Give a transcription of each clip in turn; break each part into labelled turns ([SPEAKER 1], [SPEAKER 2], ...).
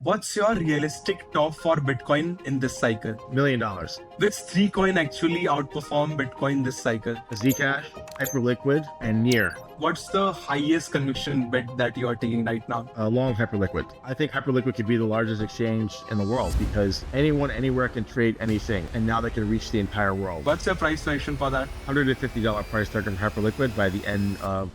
[SPEAKER 1] What's your realistic top for Bitcoin in this cycle?
[SPEAKER 2] $1 million.
[SPEAKER 1] Which three coin actually outperform Bitcoin this cycle?
[SPEAKER 2] Zcash, Hyperliquid, and Near.
[SPEAKER 1] What's the highest conviction bet that you are taking right now?
[SPEAKER 2] Long Hyperliquid. I think Hyperliquid could be the largest exchange in the world because anyone, anywhere can trade anything, and now they can reach the entire world.
[SPEAKER 1] What's your price prediction for that?
[SPEAKER 2] $150 price target for Hyperliquid by the end of.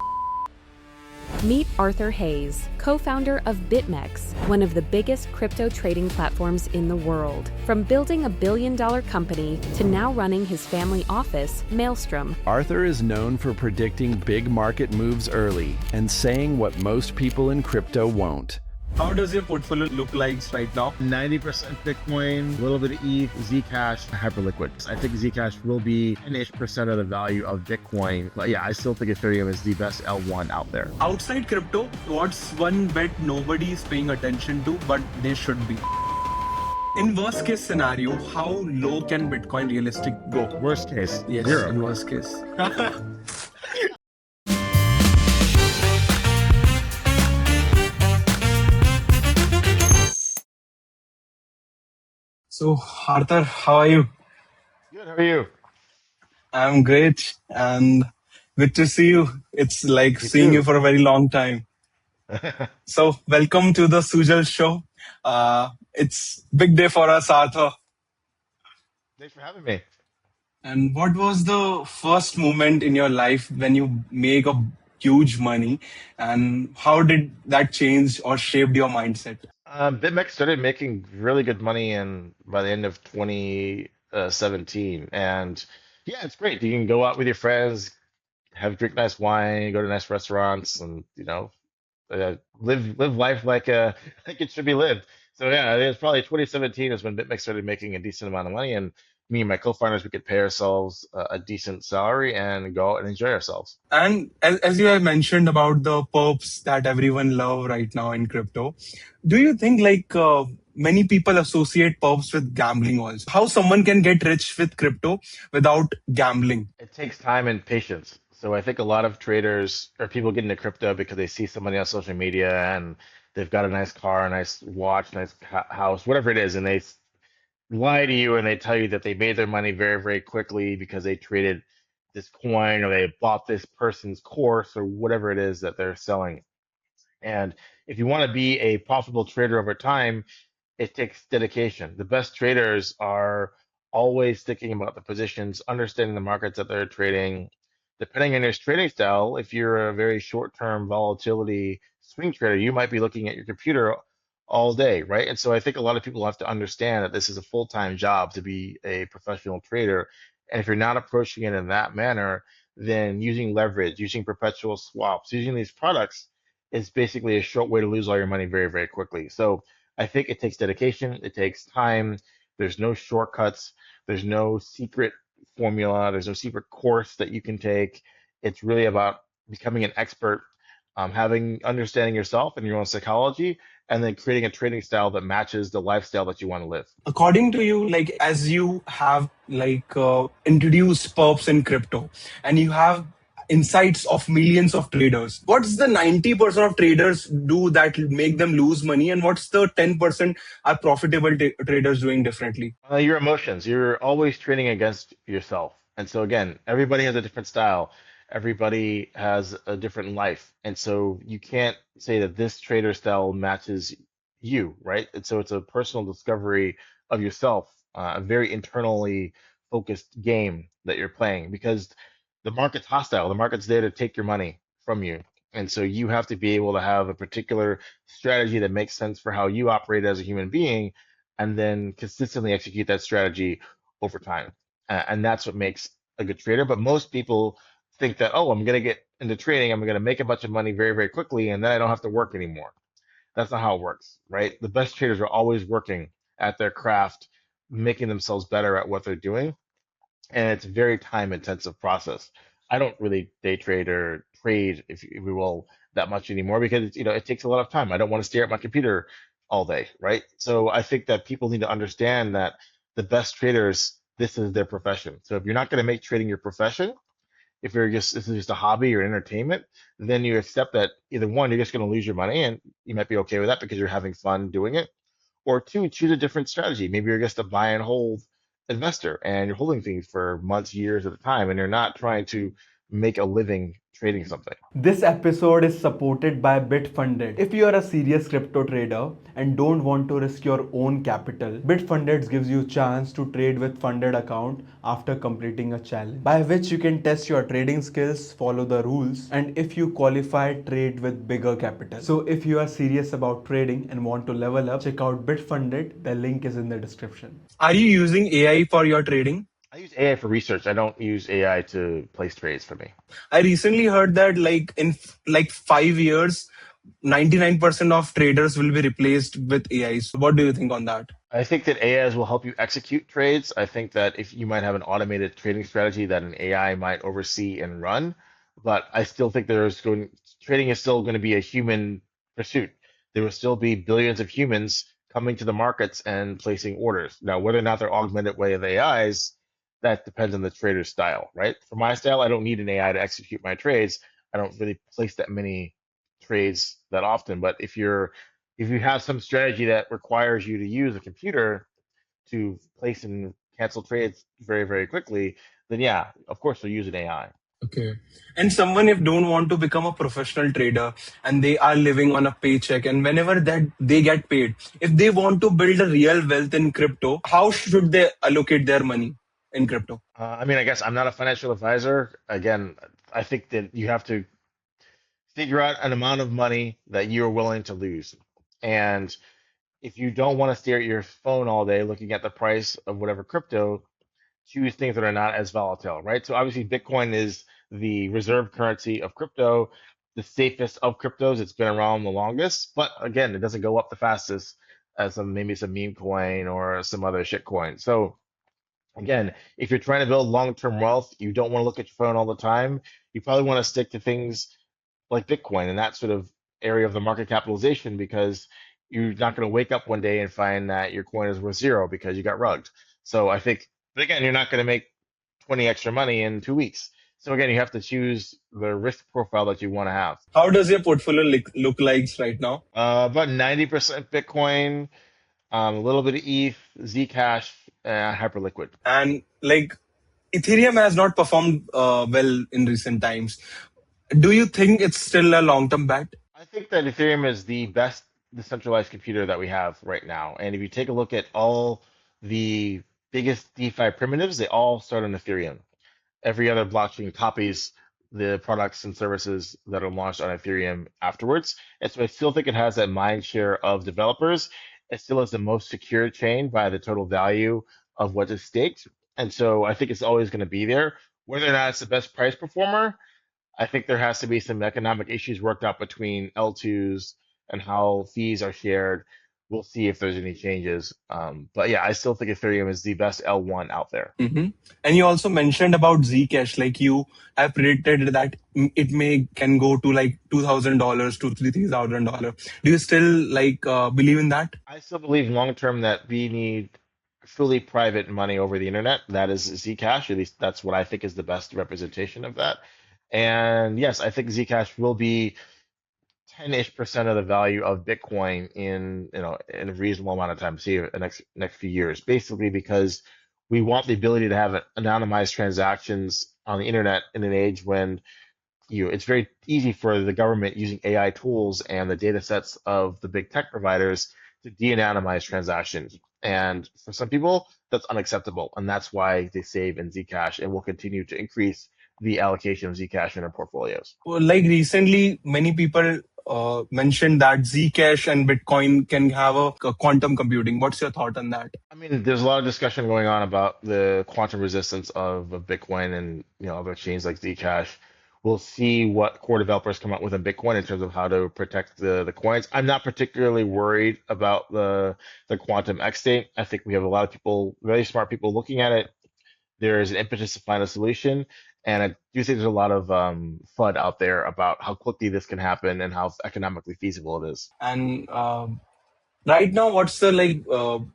[SPEAKER 3] Meet Arthur Hayes, co-founder of BitMEX, one of the biggest crypto trading platforms in the world. From building $1 billion company to now running his family office, Maelstrom.
[SPEAKER 4] Arthur is known for predicting big market moves early and saying what most people in crypto won't.
[SPEAKER 1] How does your portfolio look like right now?
[SPEAKER 2] 90% Bitcoin, a little bit of ETH, Zcash, Hyperliquid. I think Zcash will be 10-ish% of the value of Bitcoin. But yeah, I still think Ethereum is the best L1 out there.
[SPEAKER 1] Outside crypto, what's one bet nobody is paying attention to, but they should be? In worst case scenario, how low can Bitcoin realistic go?
[SPEAKER 2] Worst case,
[SPEAKER 1] Yes,
[SPEAKER 2] zero.
[SPEAKER 1] in worst case. So, Arthur, how are you?
[SPEAKER 2] Good, how are you?
[SPEAKER 1] I'm great and good to see you. It's like seeing
[SPEAKER 2] too.
[SPEAKER 1] you for a very long time. So, welcome to the Sujal show. It's big day for us, Arthur.
[SPEAKER 2] Thanks for having me.
[SPEAKER 1] And what was the first moment in your life when you make a huge money, and how did that change or shaped your mindset?
[SPEAKER 2] BitMEX started making really good money by the end of 2017, and yeah, it's great. You can go out with your friends, drink nice wine, go to nice restaurants, and live life like like it should be lived. So yeah, it was probably 2017 is when BitMEX started making a decent amount of money, and me and my co-founders we could pay ourselves a decent salary and go out and enjoy ourselves.
[SPEAKER 1] And as you have mentioned about the perps that everyone love right now in crypto, do you think many people associate perps with gambling also? How someone can get rich with crypto without gambling?
[SPEAKER 2] It takes time and patience. So I think a lot of traders or people get into crypto because they see somebody on social media and they've got a nice car, a nice watch, nice house, whatever it is, and they lie to you and they tell you that they made their money very, very quickly because they traded this coin or they bought this person's course or whatever it is that they're selling. And if you want to be a profitable trader over time, it takes dedication. The best traders are always thinking about the positions, understanding the markets that they're trading. Depending on your trading style, if you're a very short-term volatility swing trader, you might be looking at your computer all day, right? And so I think a lot of people have to understand that this is a full-time job to be a professional trader. And if you're not approaching it in that manner, then using leverage, using perpetual swaps, using these products is basically a short way to lose all your money very, very quickly. So I think it takes dedication, it takes time. There's no shortcuts, there's no secret formula, there's no secret course that you can take. It's really about becoming an expert, understanding yourself and your own psychology, and then creating a trading style that matches the lifestyle that you want to live.
[SPEAKER 1] According to you, as you have introduced perps in crypto, and you have insights of millions of traders, what's the 90% of traders do that make them lose money, and what's the 10% are profitable traders doing differently?
[SPEAKER 2] Your emotions. You're always trading against yourself. And so again, everybody has a different style. Everybody has a different life. And so you can't say that this trader style matches you, right? And so it's a personal discovery of yourself, a very internally focused game that you're playing because the market's hostile. The market's there to take your money from you. And so you have to be able to have a particular strategy that makes sense for how you operate as a human being and then consistently execute that strategy over time. And that's what makes a good trader. But most people think that, oh, I'm going to get into trading, I'm going to make a bunch of money very, very quickly, and then I don't have to work anymore. That's not how it works, right? The best traders are always working at their craft, making themselves better at what they're doing. And it's a very time intensive process. I don't really day trade or trade, if we will, that much anymore because it takes a lot of time. I don't want to stare at my computer all day, right? So I think that people need to understand that the best traders, this is their profession. So if you're not going to make trading your profession, if this is just a hobby or entertainment, then you accept that either one, you're just going to lose your money and you might be okay with that because you're having fun doing it, Or two, choose a different strategy. Maybe you're just a buy and hold investor and you're holding things for months, years at a time, and you're not trying to make a living trading something.
[SPEAKER 5] This episode is supported by Bitfunded. If you are a serious crypto trader and don't want to risk your own capital, Bitfunded gives you a chance to trade with funded account after completing a challenge, by which you can test your trading skills, follow the rules, and if you qualify, trade with bigger capital. So if you are serious about trading and want to level up, check out Bitfunded. The link is in the description.
[SPEAKER 1] Are you using AI for your trading?
[SPEAKER 2] I use AI for research. I don't use AI to place trades for me.
[SPEAKER 1] I recently heard that like in like 5 years, 99% of traders will be replaced with AI. So what do you think on that?
[SPEAKER 2] I think that AIs will help you execute trades. I think that if you might have an automated trading strategy that an AI might oversee and run, but I still think trading is still going to be a human pursuit. There will still be billions of humans coming to the markets and placing orders. Now, whether or not they're augmented way of AIs, that depends on the trader's style, right? For my style, I don't need an AI to execute my trades. I don't really place that many trades that often. But if you have some strategy that requires you to use a computer to place and cancel trades very, very quickly, then yeah, of course you'll use an AI.
[SPEAKER 1] Okay. And someone if don't want to become a professional trader and they are living on a paycheck and whenever that they get paid, if they want to build a real wealth in crypto, how should they allocate their money in crypto?
[SPEAKER 2] I mean, I guess I'm not a financial advisor. Again, I think that you have to figure out an amount of money that you're willing to lose. And if you don't want to stare at your phone all day looking at the price of whatever crypto, choose things that are not as volatile, right? So obviously, Bitcoin is the reserve currency of crypto, the safest of cryptos. It's been around the longest, but again, it doesn't go up the fastest as maybe some meme coin or some other shit coin. So again, if you're trying to build long-term wealth, you don't want to look at your phone all the time. You probably want to stick to things like Bitcoin and that sort of area of the market capitalization because you're not going to wake up one day and find that your coin is worth zero because you got rugged. So I think, but again, you're not going to make 20 extra money in 2 weeks. So again, you have to choose the risk profile that you want to have.
[SPEAKER 1] How does your portfolio look like right now?
[SPEAKER 2] About 90% Bitcoin, a little bit of ETH, Zcash, Hyperliquid.
[SPEAKER 1] And like Ethereum has not performed well in recent times. Do you think it's still a long-term bet?
[SPEAKER 2] I think that Ethereum is the best decentralized computer that we have right now. And if you take a look at all the biggest DeFi primitives, they all start on Ethereum. Every other blockchain copies the products and services that are launched on Ethereum afterwards. And so I still think it has that mind share of developers. It still is the most secure chain by the total value of what is staked. And so I think it's always going to be there. Whether or not it's the best price performer, I think there has to be some economic issues worked out between L2s and how fees are shared. We'll see if there's any changes. But yeah, I still think Ethereum is the best L1 out there.
[SPEAKER 1] Mm-hmm. And you also mentioned about Zcash, like you have predicted that it can go to like $2,000 to $3,000. Do you still like believe in that?
[SPEAKER 2] I still believe long term that we need fully private money over the internet. That is Zcash. At least that's what I think is the best representation of that. And yes, I think Zcash will be 10-ish% of the value of Bitcoin in a reasonable amount of time, see the next few years. Basically, because we want the ability to have anonymized transactions on the internet in an age when it's very easy for the government using AI tools and the data sets of the big tech providers to de-anonymize transactions. And for some people, that's unacceptable. And that's why they save in Zcash and will continue to increase the allocation of Zcash in their portfolios.
[SPEAKER 1] Well, like recently, many people mentioned that Zcash and Bitcoin can have a quantum computing. What's your thought on that?
[SPEAKER 2] I mean, there's a lot of discussion going on about the quantum resistance of Bitcoin and other chains like Zcash. We'll see what core developers come up with in Bitcoin in terms of how to protect the coins. I'm not particularly worried about the quantum X state. I think we have a lot of people, very smart people, looking at it. There is an impetus to find a solution. And I do think there's a lot of FUD out there about how quickly this can happen and how economically feasible it is.
[SPEAKER 1] And right now, what's the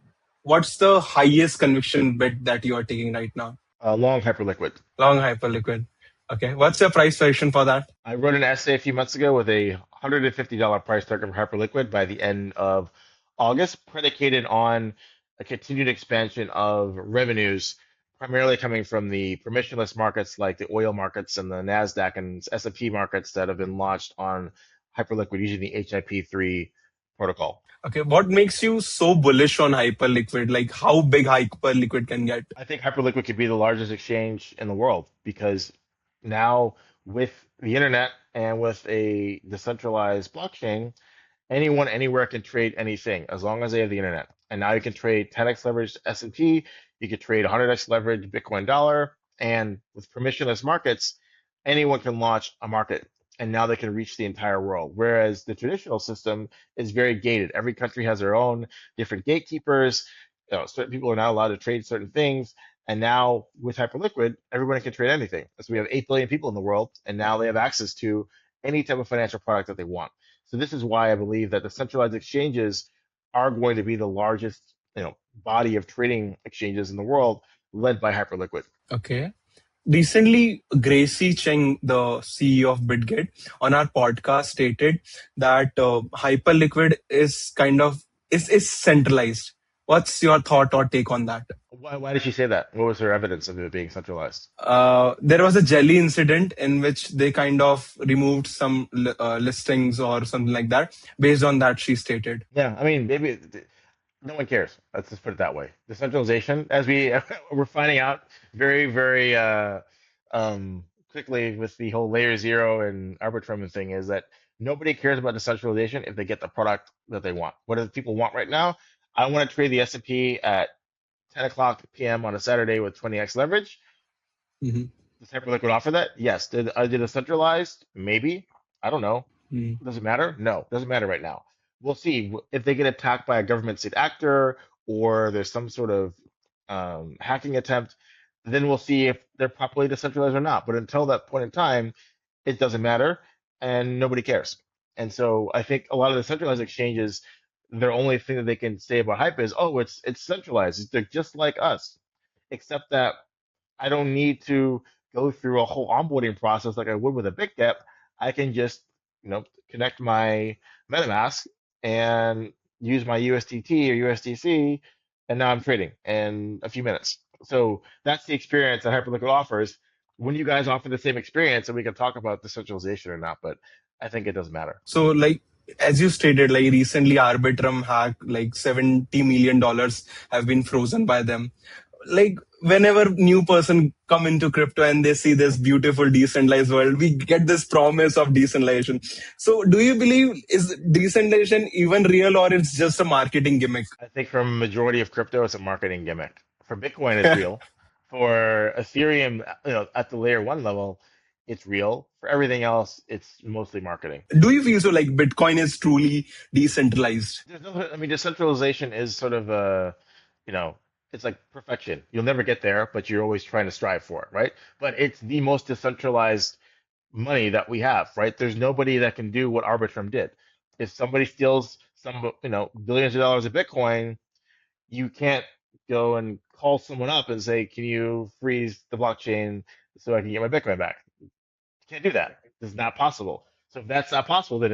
[SPEAKER 1] highest conviction bet that you are taking right now?
[SPEAKER 2] Long Hyperliquid.
[SPEAKER 1] Long Hyperliquid. Okay. What's your price prediction for that?
[SPEAKER 2] I wrote an essay a few months ago with a $150 price target for Hyperliquid by the end of August, predicated on a continued expansion of revenues, primarily coming from the permissionless markets like the oil markets and the Nasdaq and S&P markets that have been launched on Hyperliquid using the HIP-3 protocol.
[SPEAKER 1] Okay, what makes you so bullish on Hyperliquid? Like how big Hyperliquid can get?
[SPEAKER 2] I think Hyperliquid could be the largest exchange in the world because now with the internet and with a decentralized blockchain, anyone anywhere can trade anything as long as they have the internet. And now you can trade 10x leveraged S&P, you can trade 100x leveraged Bitcoin dollar, and with permissionless markets, anyone can launch a market. And now they can reach the entire world. Whereas the traditional system is very gated. Every country has their own different gatekeepers. Certain people are not allowed to trade certain things. And now with Hyperliquid, everybody can trade anything. So we have 8 billion people in the world, and now they have access to any type of financial product that they want. So this is why I believe that the centralized exchanges are going to be the largest, body of trading exchanges in the world, led by Hyperliquid.
[SPEAKER 1] Okay. Recently, Gracie Cheng, the CEO of BitGet, on our podcast stated that Hyperliquid is is centralized. What's your thought or take on that?
[SPEAKER 2] Why did she say that? What was her evidence of it being centralized?
[SPEAKER 1] There was a jelly incident in which they kind of removed some listings or something like that. Based on that, she stated.
[SPEAKER 2] Yeah, I mean, maybe no one cares. Let's just put it that way. Decentralization, as we're finding out very, very quickly with the whole layer zero and Arbitrum thing, is that nobody cares about decentralization if they get the product that they want. What do people want right now? I want to trade the S&P at 10 o'clock p.m. on a Saturday with 20x leverage.
[SPEAKER 1] Mhm.
[SPEAKER 2] Does Hyperliquid offer that? Yes. Did it centralized? Maybe. I don't know.
[SPEAKER 1] Mm.
[SPEAKER 2] Does it matter? No, doesn't matter right now. We'll see if they get attacked by a government state actor or there's some sort of hacking attempt. Then we'll see if they're properly decentralized or not. But until that point in time, it doesn't matter, and nobody cares. And so I think a lot of the centralized exchanges, their only thing that they can say about Hype is, oh, it's centralized. They're just like us, except that I don't need to go through a whole onboarding process like I would with a big dep. I can just, connect my MetaMask and use my USDT or USDC, and now I'm trading in a few minutes. So that's the experience that Hyperliquid offers. When you guys offer the same experience, and we can talk about decentralization or not, but I think it doesn't matter.
[SPEAKER 1] So, like as you stated, like recently Arbitrum hack, like $70 million have been frozen by them. Like whenever new person come into crypto and they see this beautiful decentralized world, we get this promise of decentralization. So, do you believe is decentralization even real or it's just a marketing gimmick?
[SPEAKER 2] I think for a majority of crypto, it's a marketing gimmick. For Bitcoin, it's real. For Ethereum, at the layer one level, it's real. For everything else, it's mostly marketing.
[SPEAKER 1] Do you feel so? Like Bitcoin is truly decentralized?
[SPEAKER 2] I mean, decentralization is sort of it's like perfection. You'll never get there, but you're always trying to strive for it, right? But it's the most decentralized money that we have, right? There's nobody that can do what Arbitrum did. If somebody steals some, billions of dollars of Bitcoin, you can't go and call someone up and say, "Can you freeze the blockchain so I can get my Bitcoin back?" You can't do that. It's not possible. So if that's not possible, then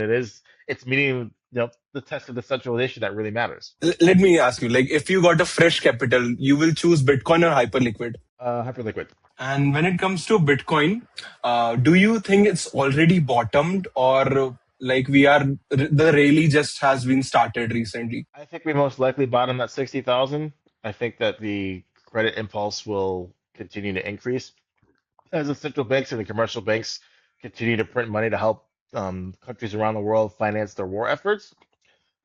[SPEAKER 2] it's meeting the test of decentralization that really matters.
[SPEAKER 1] Let me ask you, like, if you got a fresh capital, you will choose Bitcoin or Hyperliquid?
[SPEAKER 2] Hyperliquid.
[SPEAKER 1] And when it comes to Bitcoin, do you think it's already bottomed or like the rally just has been started recently?
[SPEAKER 2] I think we most likely bottom at 60,000. I think that the credit impulse will continue to increase as the central banks and the commercial banks continue to print money to help countries around the world finance their war efforts.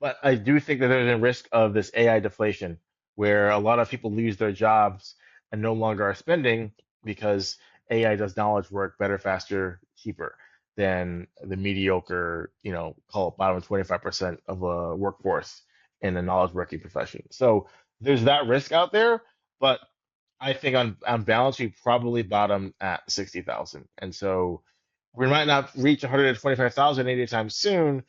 [SPEAKER 2] But I do think that there's a risk of this AI deflation where a lot of people lose their jobs and no longer are spending because AI does knowledge work better, faster, cheaper than the mediocre, call it bottom 25% of a workforce in the knowledge working profession. So there's that risk out there, but I think on balance, we probably bottom at 60,000. And so we might not reach 125,000 anytime soon,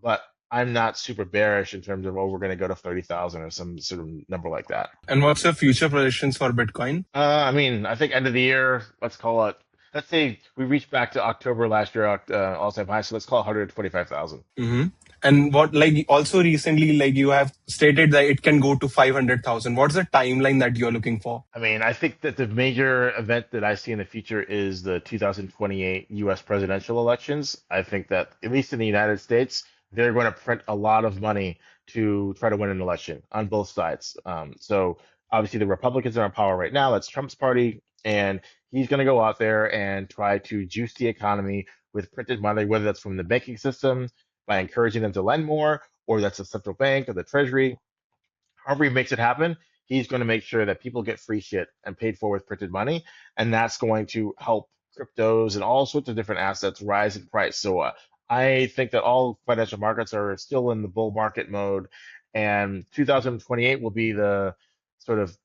[SPEAKER 2] but I'm not super bearish in terms of, oh, we're going to go to 30,000 or some sort of number like that.
[SPEAKER 1] And what's your future predictions for Bitcoin?
[SPEAKER 2] I mean, I think end of the year, let's say we reach back to October last year, all-time high, so let's call it 125,000.
[SPEAKER 1] Mm-hmm. And what, like, also recently, like, you have stated that it can go to 500,000. What's the timeline that you're looking for?
[SPEAKER 2] I mean, I think that the major event that I see in the future is the 2028 US presidential elections. I think that, at least in the United States, they're going to print a lot of money to try to win an election on both sides. So obviously, the Republicans are in power right now. That's Trump's party. And he's going to go out there and try to juice the economy with printed money, whether that's from the banking system by encouraging them to lend more, or that's the central bank or the treasury. However he makes it happen, he's going to make sure that people get free shit and paid for with printed money, and that's going to help cryptos and all sorts of different assets rise in price. So I think that all financial markets are still in the bull market mode, and 2028 will be the sort of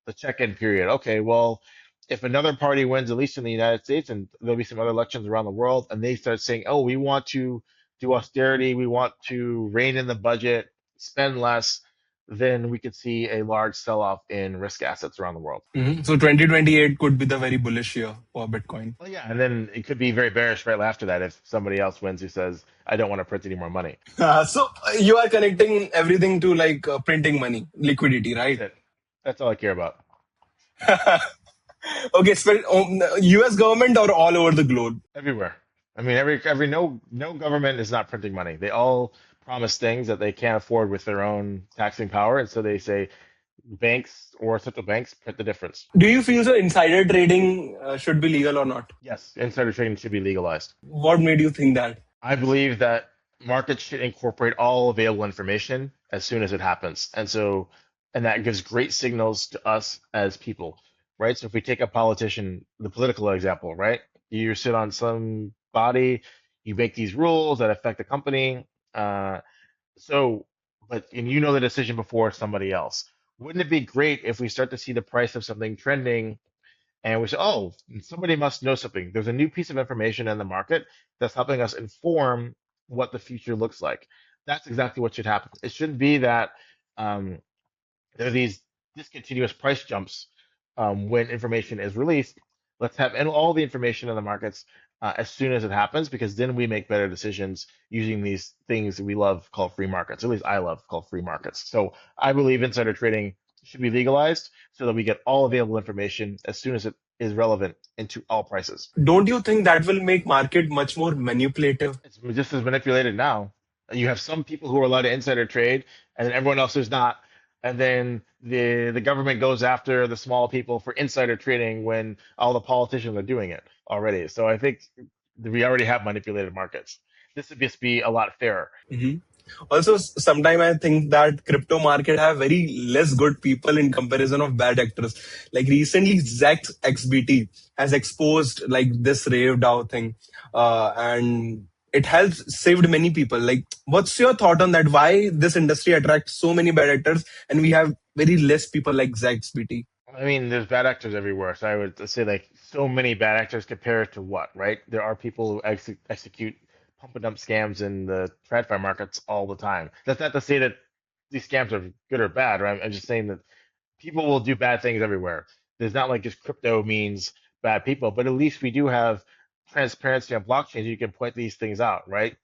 [SPEAKER 2] the check-in period. Okay, well, if another party wins, at least in the United States, and there'll be some other elections around the world, and they start saying, "Oh, we want to do austerity, we want to rein in the budget, spend less," then we could see a large sell-off in risk assets around the world.
[SPEAKER 1] So 2028 could be the very bullish year for Bitcoin.
[SPEAKER 2] Well, yeah, and then it could be very bearish right after that if somebody else wins who says, "I don't want to print any more money."
[SPEAKER 1] You are connecting everything to like printing money, liquidity,
[SPEAKER 2] That's
[SPEAKER 1] right?
[SPEAKER 2] it. That's all I care about.
[SPEAKER 1] Okay, US government or all over the globe?
[SPEAKER 2] Everywhere. I mean, every no government is not printing money. They all promise things that they can't afford with their own taxing power, and so they say banks or central banks print the difference.
[SPEAKER 1] Do you feel so insider trading should be legal or not?
[SPEAKER 2] Yes, insider trading should be legalized.
[SPEAKER 1] What made you think that?
[SPEAKER 2] I believe that markets should incorporate all available information as soon as it happens, and that gives great signals to us as people, right? So if we take a politician, the political example, right? You sit on some body, you make these rules that affect the company. Uh, so, and you know the decision before somebody else. Wouldn't it be great if we start to see the price of something trending and we say, oh, somebody must know something. There's a new piece of information in the market that's helping us inform what the future looks like. That's exactly what should happen. It shouldn't be that um, there are these discontinuous price jumps when information is released. Let's have all the information in the markets as soon as it happens, because then we make better decisions using these things that we love called free markets. At least I love called free markets. So I believe insider trading should be legalized so that we get all available information as soon as it is relevant into all prices.
[SPEAKER 1] Don't you think that will make market much more manipulative?
[SPEAKER 2] It's just as manipulated now. You have some people who are allowed to insider trade, and then everyone else is not. And then the government goes after the small people for insider trading when all the politicians are doing it already. So I think we already have manipulated markets. This would just be a lot fairer.
[SPEAKER 1] Mhm. Also, sometimes I think that crypto market have very less good people in comparison of bad actors. Like recently, Zach XBT has exposed like this RaveDAO thing, and it has saved many people. Like, what's your thought on that? Why this industry attracts so many bad actors, and we have very less people like Zach XBT?
[SPEAKER 2] I mean, there's bad actors everywhere. So I would say like so many bad actors compared to what, right? There are people who execute pump and dump scams in the TradFi markets all the time. That's not to say that these scams are good or bad, right? I'm just saying that people will do bad things everywhere. There's not like just crypto means bad people, but at least we do have transparency on blockchains. You can point these things out, right?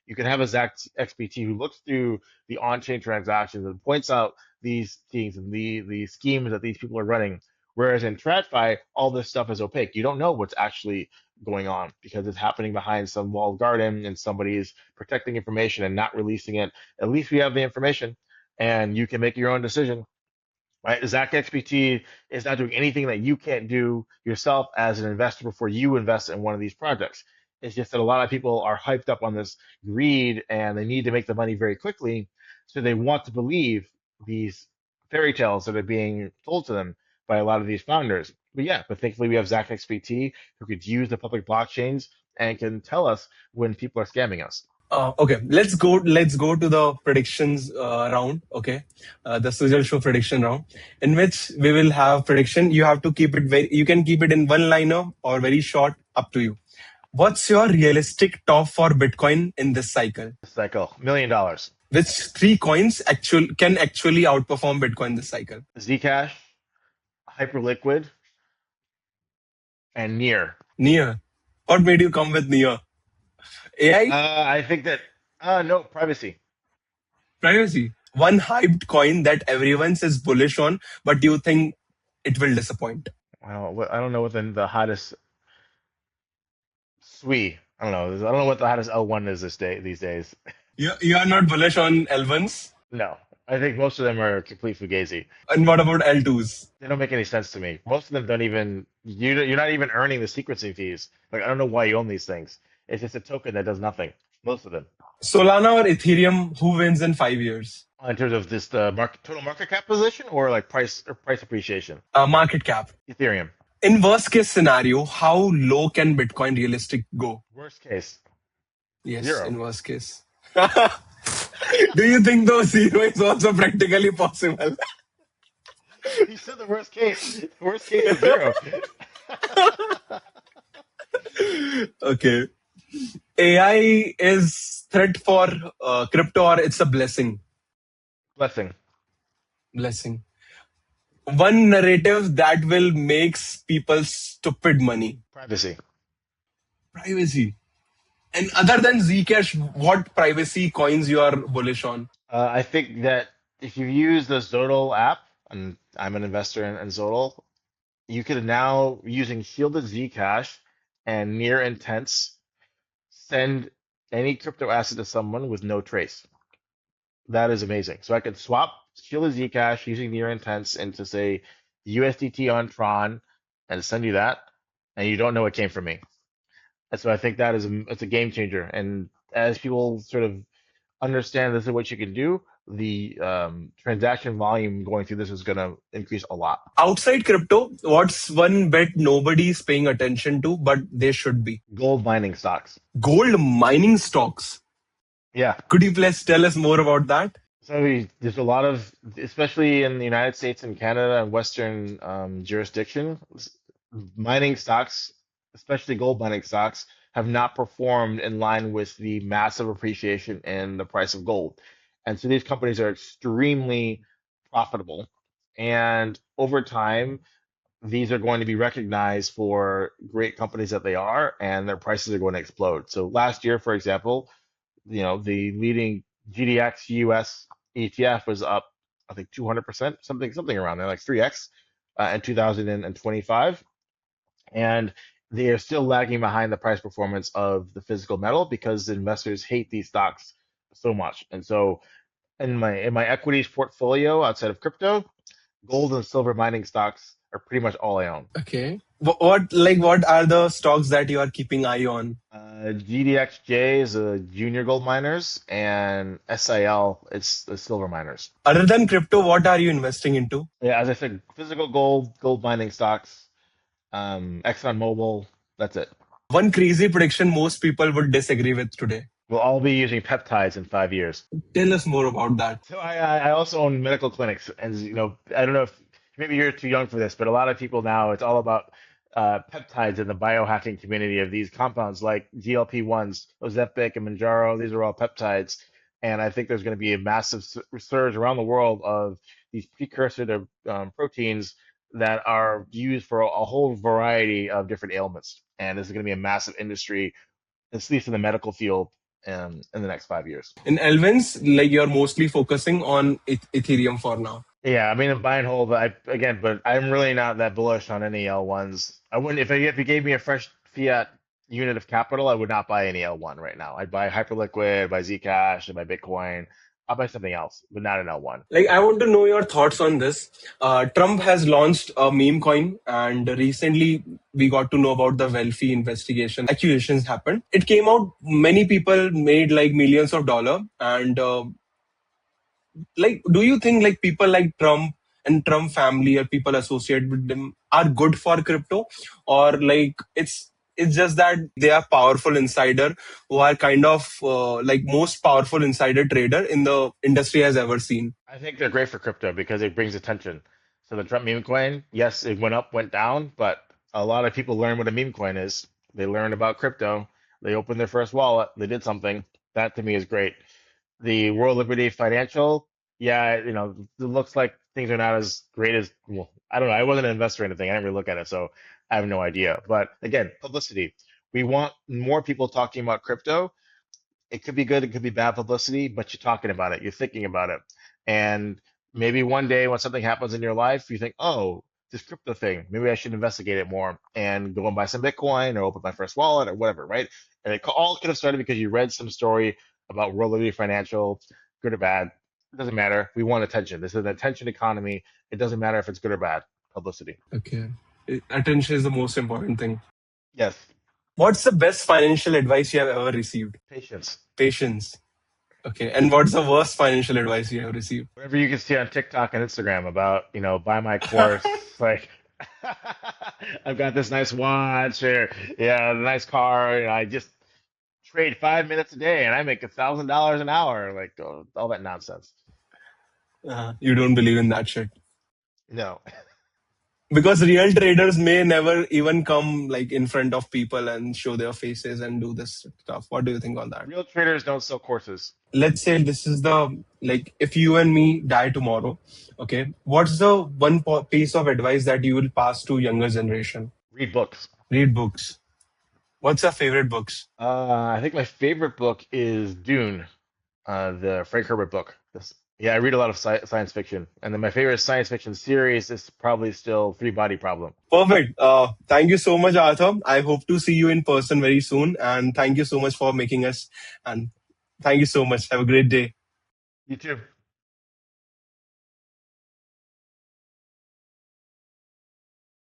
[SPEAKER 2] You can have a Zach XBT who looks through the on-chain transactions and points out these things and the schemes that these people are running. Whereas in TradFi, all this stuff is opaque. You don't know what's actually going on because it's happening behind some walled garden and somebody is protecting information and not releasing it. At least we have the information and you can make your own decision, right? Zach XBT is not doing anything that you can't do yourself as an investor before you invest in one of these projects. It's just that a lot of people are hyped up on this greed and they need to make the money very quickly. So they want to believe these fairy tales that are being told to them by a lot of these founders. But thankfully we have Zach XBT who could use the public blockchains and can tell us when people are scamming us.
[SPEAKER 1] Okay, let's go. Let's go to the predictions round. Okay, the Sujal show prediction round, in which we will have prediction. You have to keep it very. You can keep it in one liner or very short. Up to you. What's your realistic top for Bitcoin in this cycle?
[SPEAKER 2] Cycle, $1 million.
[SPEAKER 1] Which three coins can actually outperform Bitcoin this cycle?
[SPEAKER 2] Zcash, Hyperliquid, and Near.
[SPEAKER 1] Near. What made you come with near? AI?
[SPEAKER 2] I think that No, privacy.
[SPEAKER 1] Privacy. One hyped coin that everyone says bullish on, but you think it will disappoint.
[SPEAKER 2] I don't know what the hottest SWE. I don't know. I don't know what the hottest L1 is these days.
[SPEAKER 1] You are not bullish on L1s?
[SPEAKER 2] No, I think most of them are complete fugazi.
[SPEAKER 1] And what about L2s?
[SPEAKER 2] They don't make any sense to me. Most of them don't even you're not even earning the sequencing fees. Like I don't know why you own these things. It's just a token that does nothing. Most of them.
[SPEAKER 1] Solana or Ethereum, who wins in 5 years?
[SPEAKER 2] In terms of this the market total market cap position or like price appreciation.
[SPEAKER 1] Market cap.
[SPEAKER 2] Ethereum.
[SPEAKER 1] In worst case scenario, how low can Bitcoin realistic go?
[SPEAKER 2] Worst case,
[SPEAKER 1] Yes,
[SPEAKER 2] zero.
[SPEAKER 1] in worst case. Do you think though zero is also practically possible?
[SPEAKER 2] He said the worst case. The worst case is zero.
[SPEAKER 1] Okay. AI is threat for crypto or it's a blessing?
[SPEAKER 2] Blessing.
[SPEAKER 1] Blessing. One narrative that will makes people stupid money.
[SPEAKER 2] Privacy.
[SPEAKER 1] Privacy. And other than Zcash, what privacy coins you are bullish on?
[SPEAKER 2] I think that if you use the Zodal app, and I'm an investor in Zodal, you could now, using shielded Zcash and near intents, send any crypto asset to someone with no trace. That is amazing. So I could swap shielded Zcash using near intents into, say, USDT on Tron and send you that, and you don't know it came from me. And so I think that is it's a game changer. And as people sort of understand this is what you can do, the transaction volume going through this is going to increase a lot.
[SPEAKER 1] Outside crypto, what's one bet nobody's paying attention to, but they should be?
[SPEAKER 2] Gold mining stocks.
[SPEAKER 1] Gold mining stocks.
[SPEAKER 2] Yeah.
[SPEAKER 1] Could you please tell us more about that?
[SPEAKER 2] So there's a lot of, especially in the United States and Canada and Western jurisdiction, mining stocks, especially gold mining stocks, have not performed in line with the massive appreciation in the price of gold. And so these companies are extremely profitable. And over time, these are going to be recognized for great companies that they are, and their prices are going to explode. So last year, for example, the leading GDX US ETF was up, I think 200%, something around there, like 3x in 2025, and they are still lagging behind the price performance of the physical metal because the investors hate these stocks so much. And so in my equities portfolio outside of crypto, gold and silver mining stocks are pretty much all I own.
[SPEAKER 1] Okay. What are the stocks that you are keeping eye on?
[SPEAKER 2] GDXJ is a junior gold miners, and SIL it's the silver miners.
[SPEAKER 1] Other than crypto, what are you investing into?
[SPEAKER 2] Yeah, as I said, physical gold mining stocks, ExxonMobil. That's it.
[SPEAKER 1] One crazy prediction most people would disagree with today.
[SPEAKER 2] We'll all be using peptides in 5 years.
[SPEAKER 1] Tell us more about that.
[SPEAKER 2] So I also own medical clinics, and I don't know if maybe you're too young for this, but a lot of people now it's all about peptides in the biohacking community of these compounds like GLP-1s, Ozempic and Manjaro. These are all peptides, and I think there's going to be a massive surge around the world of these precursor to proteins that are used for a whole variety of different ailments, and this is going to be a massive industry, at least in the medical field, in the next 5 years.
[SPEAKER 1] In Elvin's, you're mostly focusing on Ethereum for now.
[SPEAKER 2] Yeah, I mean, buy and hold. But I'm really not that bullish on any L1s. I wouldn't if you gave me a fresh fiat unit of capital, I would not buy any L1 right now. I'd buy Hyperliquid, I'd buy Zcash, I'd buy Bitcoin. I'll buy something else, but not an L1.
[SPEAKER 1] I want to know your thoughts on this. Trump has launched a meme coin, and recently we got to know about the wealthy investigation. Accusations happened. It came out, many people made millions of dollars, and do you think people like Trump and Trump family or people associated with them are good for crypto, or it's just that they are powerful insider who are kind of most powerful insider trader in the industry has ever seen?
[SPEAKER 2] I think they're great for crypto because it brings attention. So the Trump meme coin, yes, it went up, went down, but a lot of people learn what a meme coin is. They learned about crypto. They opened their first wallet. They did something. That to me is great. The World Liberty Financial, yeah, it looks like things are not as great as, well, I don't know. I wasn't an investor or anything. I didn't really look at it, so I have no idea. But again, publicity. We want more people talking about crypto. It could be good, it could be bad publicity, but you're talking about it, you're thinking about it. And maybe one day when something happens in your life, you think, oh, this crypto thing, maybe I should investigate it more and go and buy some Bitcoin or open my first wallet or whatever, right? And it all could have started because you read some story about World Liberty Financial, good or bad. It doesn't matter. We want attention. This is an attention economy. It doesn't matter if it's good or bad publicity.
[SPEAKER 1] Okay. Attention is the most important thing.
[SPEAKER 2] Yes.
[SPEAKER 1] What's the best financial advice you have ever received?
[SPEAKER 2] Patience.
[SPEAKER 1] Patience. Okay. And what's the worst financial advice you have received?
[SPEAKER 2] Whatever you can see on TikTok and Instagram about, buy my course, like I've got this nice watch or yeah, a nice car. I just trade 5 minutes a day and I make $1,000 an hour. Like all that nonsense.
[SPEAKER 1] You don't believe in that shit.
[SPEAKER 2] No.
[SPEAKER 1] Because real traders may never even come like in front of people and show their faces and do this stuff. What do you think on that?
[SPEAKER 2] Real traders don't sell courses.
[SPEAKER 1] Let's say this is if you and me die tomorrow, okay, what's the one piece of advice that you will pass to younger generation?
[SPEAKER 2] Read books.
[SPEAKER 1] Read books. What's your favorite books?
[SPEAKER 2] I think my favorite book is Dune, the Frank Herbert book. I read a lot of science fiction, and then my favorite science fiction series is probably still Three Body Problem.
[SPEAKER 1] Perfect. Thank you so much, Arthur. I hope to see you in person very soon, and thank you so much for making us. And thank you so much. Have a great day.
[SPEAKER 2] You too.